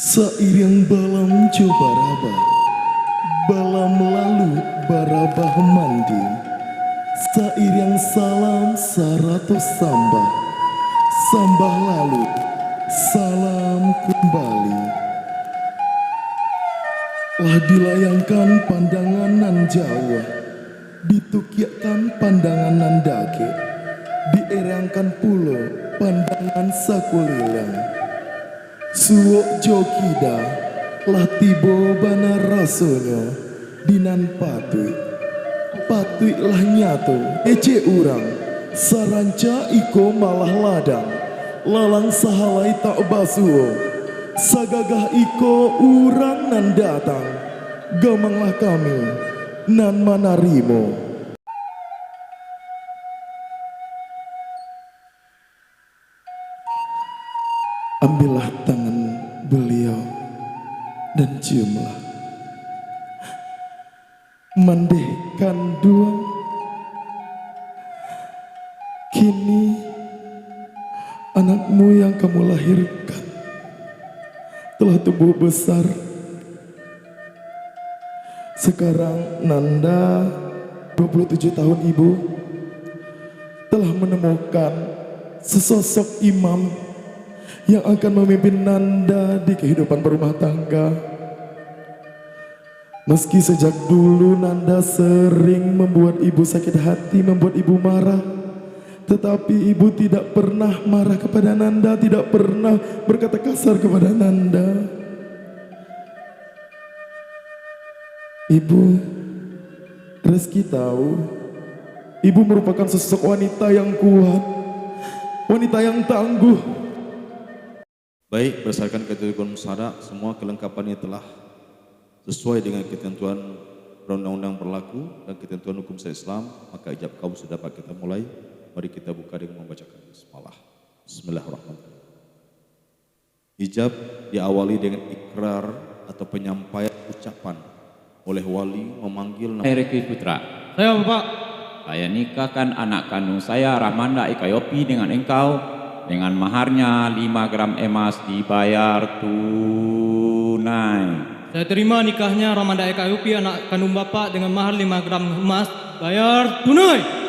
Sairing balam coba raba, balam lalu barabah mandi. Sairing salam saratus sambah, sambah lalu salam kembali. Lah dilayangkan pandangan nan Jawa, ditukiakan pandangan nan Dake, dierangkan pulo pandangan sakulilang. Suwok jokida lah tibo bana rasonyo dinan patui, patui lah nyato ece urang saranca iko malah ladang, lalang sahalai tak basuo sagagah iko urang nan datang, gamanglah kami nan manarimo. Ambillah tangan beliau dan ciumlah, mandehkan duang. Kini anakmu yang kamu lahirkan telah tumbuh besar. Sekarang Nanda 27 tahun ibu telah menemukan sesosok imam yang akan memimpin Nanda di kehidupan berumah tangga. Meski sejak dulu Nanda sering membuat ibu sakit hati, membuat ibu marah, tetapi ibu tidak pernah marah kepada Nanda, tidak pernah berkata kasar kepada Nanda. Ibu, Reski tahu, ibu merupakan sosok wanita yang kuat, wanita yang tangguh. Baik, berdasarkan ketentuan musyawarah, semua kelengkapannya telah sesuai dengan ketentuan perundang-undang berlaku dan ketentuan hukum Islam, maka ijab kabul sudah dapat kita mulai. Mari kita buka dengan membacakan bismillah. Bismillahirrahmanirrahim. Ijab diawali dengan ikrar atau penyampaian ucapan oleh wali memanggil nama. Reki Putra. Saya Bapak. Saya nikahkan anak kandung saya Rahmanda Ikayopi dengan engkau dengan maharnya 5 gram emas dibayar tunai. Saya terima nikahnya Ramanda Eka Yupi anak kandung Bapak dengan mahar 5 gram emas bayar tunai.